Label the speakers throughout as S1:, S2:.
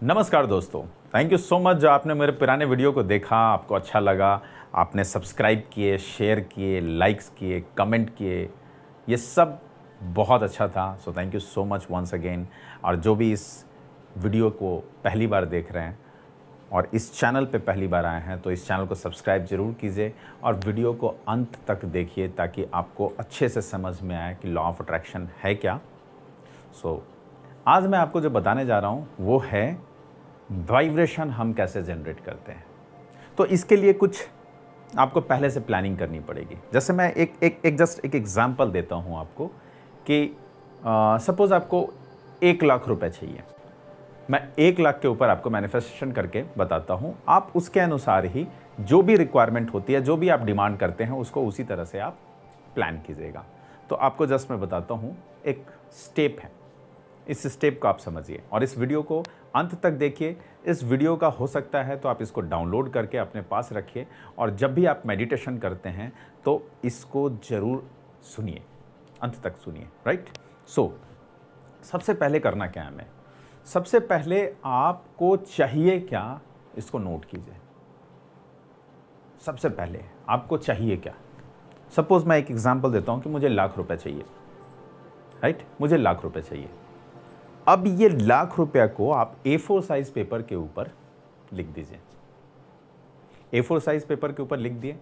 S1: नमस्कार दोस्तों। Thank you so much जो आपने मेरे पुराने वीडियो को देखा, आपको अच्छा लगा, आपने सब्सक्राइब किए, शेयर किए, लाइक्स किए, कमेंट किए, ये सब बहुत अच्छा था। So thank you so much once again. और जो भी इस वीडियो को पहली बार देख रहे हैं और इस चैनल पे पहली बार आए हैं तो इस चैनल को सब्सक्राइब ज़रूर कीजिए और वीडियो को अंत तक देखिए ताकि आपको अच्छे से समझ में आए कि लॉ ऑफ अट्रैक्शन है क्या। आज मैं आपको जो बताने जा रहा हूँ वो है वाइब्रेशन हम कैसे जनरेट करते हैं। तो इसके लिए कुछ आपको पहले से प्लानिंग करनी पड़ेगी। जैसे मैं एक एग्जांपल देता हूँ आपको कि सपोज़ आपको 1 लाख रुपए चाहिए। मैं 1 लाख के ऊपर आपको मैनिफेस्टेशन करके बताता हूँ। आप उसके अनुसार ही जो भी रिक्वायरमेंट होती है, जो भी आप डिमांड करते हैं, उसको उसी तरह से आप प्लान कीजिएगा। तो आपको जस्ट मैं बताता हूँ, एक स्टेप है, इस स्टेप को आप समझिए और इस वीडियो को अंत तक देखिए। इस वीडियो का हो सकता है तो आप इसको डाउनलोड करके अपने पास रखिए और जब भी आप मेडिटेशन करते हैं तो इसको ज़रूर सुनिए, अंत तक सुनिए। राइट। सबसे पहले करना क्या है, हमें सबसे पहले आपको चाहिए क्या, इसको नोट कीजिए। सबसे पहले आपको चाहिए क्या। सपोज मैं एक एग्जांपल देता हूं कि मुझे 1,00,000 रुपए चाहिए। राइट, मुझे 1,00,000 रुपए चाहिए। अब ये 1,00,000 रुपया को आप A4 साइज पेपर के ऊपर लिख दीजिए। A4 साइज पेपर के ऊपर लिख दिए।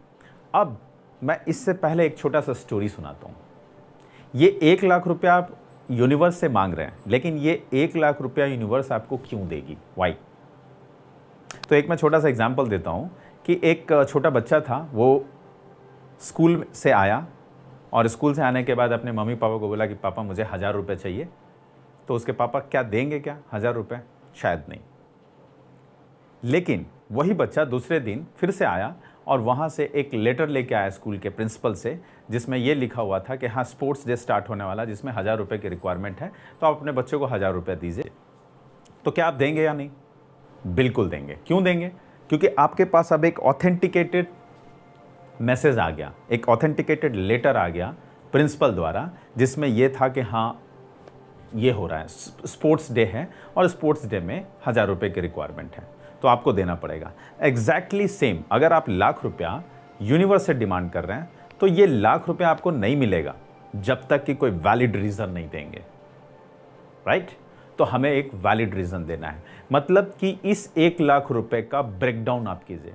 S1: अब मैं इससे पहले एक छोटा सा स्टोरी सुनाता हूँ। ये 1,00,000 रुपया आप यूनिवर्स से मांग रहे हैं, लेकिन ये 1,00,000 रुपया यूनिवर्स आपको क्यों देगी, वाई? तो एक मैं छोटा सा एग्जाम्पल देता हूँ कि एक छोटा बच्चा था, वो स्कूल से आया और स्कूल से आने के बाद अपने मम्मी पापा को बोला कि पापा मुझे 1,000 रुपये चाहिए। तो उसके पापा क्या देंगे, क्या 1,000 रुपये? शायद नहीं। लेकिन वही बच्चा दूसरे दिन फिर से आया और वहाँ से एक लेटर लेके आया स्कूल के प्रिंसिपल से, जिसमें ये लिखा हुआ था कि हाँ, स्पोर्ट्स डे स्टार्ट होने वाला, जिसमें 1,000 रुपये की रिक्वायरमेंट है, तो आप अपने बच्चों को 1,000 रुपये दीजिए। तो क्या आप देंगे या नहीं? बिल्कुल देंगे। क्यों देंगे? क्योंकि आपके पास अब एक ऑथेंटिकेटेड मैसेज आ गया, एक ऑथेंटिकेटेड लेटर आ गया प्रिंसिपल द्वारा, जिसमें यह था कि हाँ, ये हो रहा है, स्पोर्ट्स डे है और स्पोर्ट्स डे में 1,000 रुपये की रिक्वायरमेंट है, तो आपको देना पड़ेगा। एग्जैक्टली सेम, अगर आप 1,00,000 रुपया यूनिवर्स से डिमांड कर रहे हैं तो ये 1,00,000 रुपया आपको नहीं मिलेगा जब तक कि कोई वैलिड रीज़न नहीं देंगे। राइट। तो हमें एक वैलिड रीज़न देना है, मतलब कि इस 1,00,000 रुपये का ब्रेकडाउन आप कीजिए।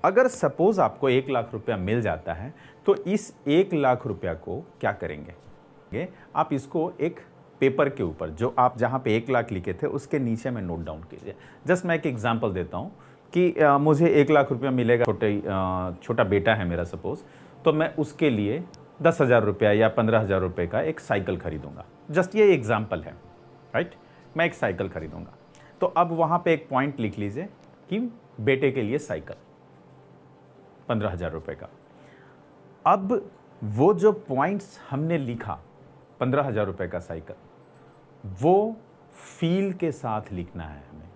S1: अगर सपोज आपको 1,00,000 रुपया मिल जाता है तो इस 1,00,000 रुपया को क्या करेंगे, आप इसको एक पेपर के ऊपर, जो आप जहाँ पे 1,00,000 लिखे थे उसके नीचे में नोट डाउन कीजिए। जस्ट मैं एक एग्जांपल देता हूँ कि मुझे 1,00,000 रुपया मिलेगा, छोटा बेटा है मेरा सपोज, तो मैं उसके लिए 10,000 रुपया या 15,000 रुपये का एक साइकिल खरीदूंगा। जस्ट ये एग्जाम्पल है। राइट, मैं एक साइकिल खरीदूंगा। तो अब वहाँ पे एक पॉइंट लिख लीजिए कि बेटे के लिए साइकिल 15,000 रुपये का। अब वो जो पॉइंट्स हमने लिखा, 15,000 रुपये का साइकिल, वो फील के साथ लिखना है हमें।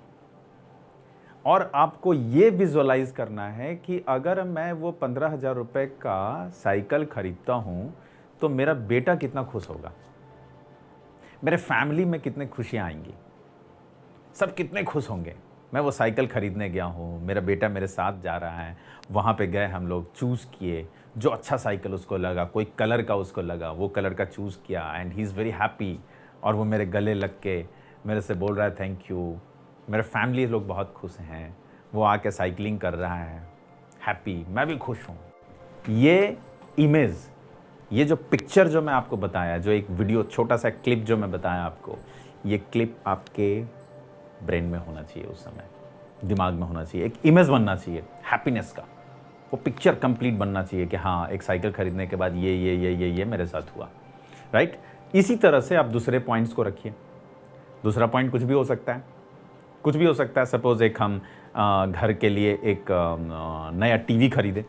S1: और आपको ये विजुअलाइज करना है कि अगर मैं वो 15,000 रुपये का साइकिल खरीदता हूँ तो मेरा बेटा कितना खुश होगा, मेरे फैमिली में कितने खुशियाँ आएंगी, सब कितने खुश होंगे। मैं वो साइकिल खरीदने गया हूँ, मेरा बेटा मेरे साथ जा रहा है, वहाँ पे गए हम लोग, चूज़ किए, जो अच्छा साइकिल उसको लगा, कोई कलर का उसको लगा, वो कलर का चूज़ किया and he is very happy. और वो मेरे गले लग के मेरे से बोल रहा है थैंक यू। मेरे फैमिली लोग बहुत खुश हैं, वो आके साइकिलिंग कर रहा है, हैप्पी, मैं भी खुश हूँ। ये इमेज, ये जो पिक्चर जो मैं आपको बताया, जो एक वीडियो, छोटा सा क्लिप जो मैं बताया आपको, ये क्लिप आपके ब्रेन में होना चाहिए, उस समय दिमाग में होना चाहिए, एक इमेज बनना चाहिए हैप्पीनेस का। वो पिक्चर कंप्लीट बनना चाहिए कि हाँ, एक साइकिल खरीदने के बाद ये मेरे साथ हुआ। राइट। इसी तरह से आप दूसरे पॉइंट्स को रखिए। दूसरा पॉइंट कुछ भी हो सकता है, कुछ भी हो सकता है। सपोज एक हम घर के लिए एक नया टीवी खरीदे,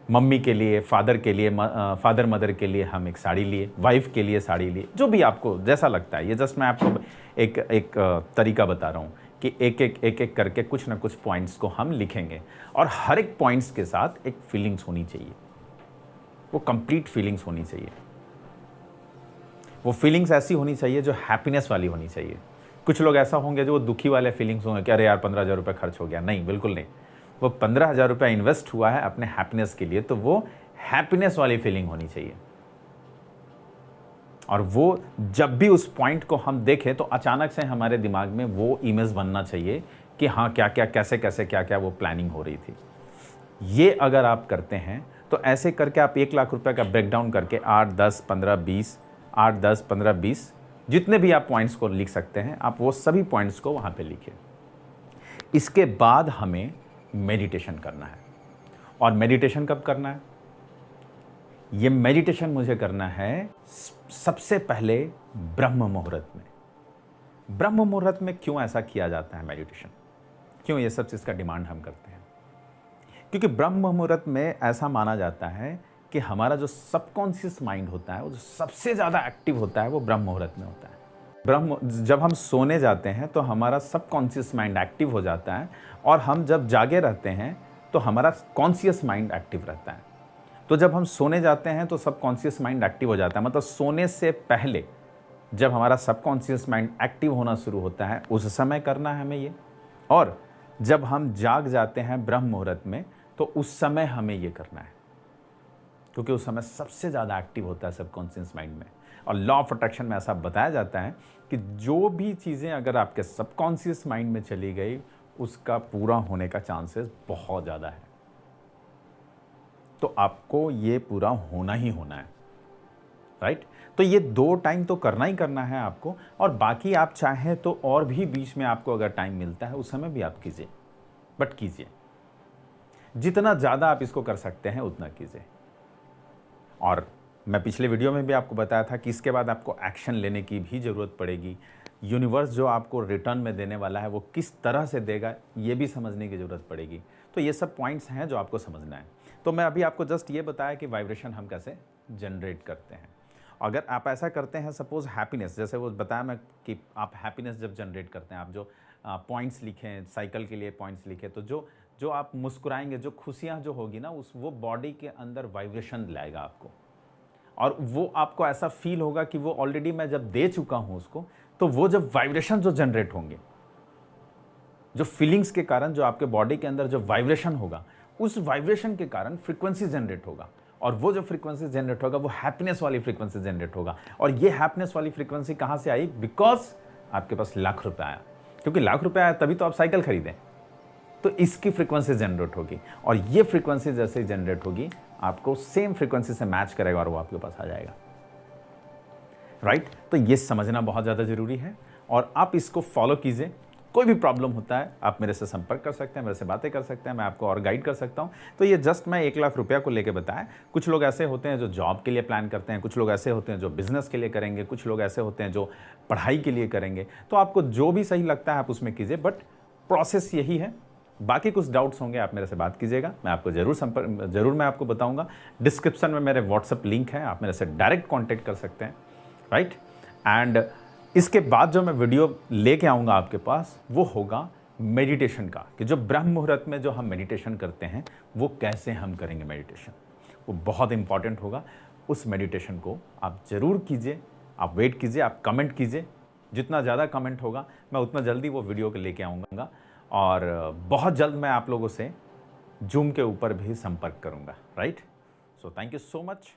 S1: मम्मी के लिए, फादर के लिए, फादर मदर के लिए हम एक साड़ी लिए, वाइफ के लिए साड़ी लिए, जो भी आपको जैसा लगता है। ये जस्ट मैं आपको एक तरीका बता रहा हूँ कि एक एक करके कुछ ना कुछ पॉइंट्स को हम लिखेंगे और हर एक पॉइंट्स के साथ एक फीलिंग्स होनी चाहिए, वो कंप्लीट फीलिंग्स होनी चाहिए। वो फीलिंग्स ऐसी होनी चाहिए जो हैप्पीनेस वाली होनी चाहिए, कुछ लोग ऐसा होंगे जो वो दुखी वाले फीलिंग्स होंगे कि अरे यार 15,000 रुपये खर्च हो गया। नहीं, बिल्कुल नहीं। वो 15,000 रुपये इन्वेस्ट हुआ है अपने हैप्पीनेस के लिए, तो वो हैप्पीनेस वाली फीलिंग होनी चाहिए। और वो जब भी उस पॉइंट को हम देखें तो अचानक से हमारे दिमाग में वो इमेज बनना चाहिए कि हाँ, क्या क्या कैसे कैसे क्या क्या वो प्लानिंग हो रही थी। ये अगर आप करते हैं तो ऐसे करके आप 1 लाख रुपए का ब्रेकडाउन करके 8, 10, 15, 20, 8, 10, 15, 20 जितने भी आप पॉइंट्स को लिख सकते हैं, आप वो सभी पॉइंट्स को वहाँ पे लिखिए। इसके बाद हमें मेडिटेशन करना है। और मेडिटेशन कब करना है? ये मेडिटेशन मुझे करना है सबसे पहले ब्रह्म मुहूर्त में। ब्रह्म मुहूर्त में क्यों ऐसा किया जाता है मेडिटेशन? क्यों ये सब चीज़ का डिमांड हम करते हैं? क्योंकि ब्रह्म मुहूर्त में ऐसा माना जाता है कि हमारा जो सबकॉन्शियस माइंड होता है, वो जो सबसे ज़्यादा एक्टिव होता है, वो ब्रह्म मुहूर्त में होता है। जब हम सोने जाते हैं तो हमारा सबकॉन्शियस माइंड एक्टिव हो जाता है, और हम जब जागे रहते हैं तो हमारा कॉन्शियस माइंड एक्टिव रहता है। तो जब हम सोने जाते हैं तो सबकॉन्शियस माइंड एक्टिव हो जाता है, मतलब सोने से पहले जब हमारा सबकॉन्शियस माइंड एक्टिव होना शुरू होता है, उस समय करना है हमें ये। और जब हम जाग जाते हैं ब्रह्म मुहूर्त में, तो उस समय हमें ये करना है, क्योंकि उस समय सबसे ज़्यादा एक्टिव होता है सबकॉन्शियस माइंड में। और लॉ ऑफ अट्रैक्शन में ऐसा बताया जाता है कि जो भी चीज़ें अगर आपके सबकॉन्शियस माइंड में चली गई, उसका पूरा होने का चांसेस बहुत ज़्यादा है। तो आपको ये पूरा होना ही होना है, राइट? तो ये 2 टाइम तो करना ही करना है आपको, और बाकी आप चाहें तो और भी बीच में आपको अगर टाइम मिलता है, उस समय भी आप कीजिए, बट कीजिए। जितना ज़्यादा आप इसको कर सकते हैं उतना कीजिए। और मैं पिछले वीडियो में भी आपको बताया था कि इसके बाद आपको एक्शन लेने की भी ज़रूरत पड़ेगी। यूनिवर्स जो आपको रिटर्न में देने वाला है, वो किस तरह से देगा, ये भी समझने की ज़रूरत पड़ेगी। तो ये सब पॉइंट्स हैं जो आपको समझना है। तो मैं अभी आपको जस्ट ये बताया कि वाइब्रेशन हम कैसे जनरेट करते हैं। अगर आप ऐसा करते हैं, सपोज़ हैप्पीनेस, जैसे वो बताया मैं कि आप हैप्पीनेस जब जनरेट करते हैं, आप जो पॉइंट्स लिखें, साइकिल के लिए पॉइंट्स लिखें, तो जो आप मुस्कुराएंगे, जो खुशियाँ जो होगी ना, वो बॉडी के अंदर वाइब्रेशन लाएगा आपको। और वो आपको ऐसा फील होगा कि वो ऑलरेडी मैं जब दे चुका हूँ उसको, तो वो जब वाइब्रेशन जो जनरेट होंगे, जो फीलिंग्स के कारण जो आपके बॉडी के अंदर जो वाइब्रेशन होगा, उस वाइब्रेशन के कारण फ्रीक्वेंसी जनरेट होगा। और वो जो फ्रीक्वेंसी जनरेट होगा, वो हैप्पीनेस वाली फ्रीक्वेंसी जनरेट होगा। और ये हैप्पीनेस वाली फ्रीक्वेंसी कहाँ से आई? बिकॉज आपके पास लाख रुपए आया। क्योंकि लाख रुपए आया तभी तो आप साइकिल खरीदें। तो इसकी फ्रीक्वेंसी जनरेट होगी, और ये फ्रीक्वेंसी जैसे ही जनरेट होगी, आपको सेम फ्रीक्वेंसी से मैच करेगा और वो आपके पास आ जाएगा, राइट? तो ये समझना बहुत ज़्यादा ज़रूरी है, और आप इसको फॉलो कीजिए। कोई भी प्रॉब्लम होता है, आप मेरे से संपर्क कर सकते हैं, मेरे से बातें कर सकते हैं, मैं आपको और गाइड कर सकता हूं। तो ये जस्ट मैं 1 लाख रुपया को लेके बताया। कुछ लोग ऐसे होते हैं जो जॉब के लिए प्लान करते हैं, कुछ लोग ऐसे होते हैं जो बिजनेस के लिए करेंगे, कुछ लोग ऐसे होते हैं जो पढ़ाई के लिए करेंगे। तो आपको जो भी सही लगता है आप उसमें कीजिए, बट प्रोसेस यही है। बाकी कुछ डाउट्स होंगे, आप मेरे से बात कीजिएगा, मैं आपको ज़रूर मैं आपको बताऊंगा। डिस्क्रिप्शन में मेरे व्हाट्सएप लिंक है, आप मेरे से डायरेक्ट कॉन्टेक्ट कर सकते हैं, राइट? एंड इसके बाद जो मैं वीडियो लेके आऊँगा आपके पास, वो होगा मेडिटेशन का, कि जो ब्रह्म मुहूर्त में जो हम मेडिटेशन करते हैं, वो कैसे हम करेंगे मेडिटेशन। वो बहुत इंपॉर्टेंट होगा। उस मेडिटेशन को आप ज़रूर कीजिए, आप वेट कीजिए, आप कमेंट कीजिए। जितना ज़्यादा कमेंट होगा, मैं उतना जल्दी वो वीडियो को लेके आऊँगा, और बहुत जल्द मैं आप लोगों से जूम के ऊपर भी संपर्क करूँगा, right? So thank you so much.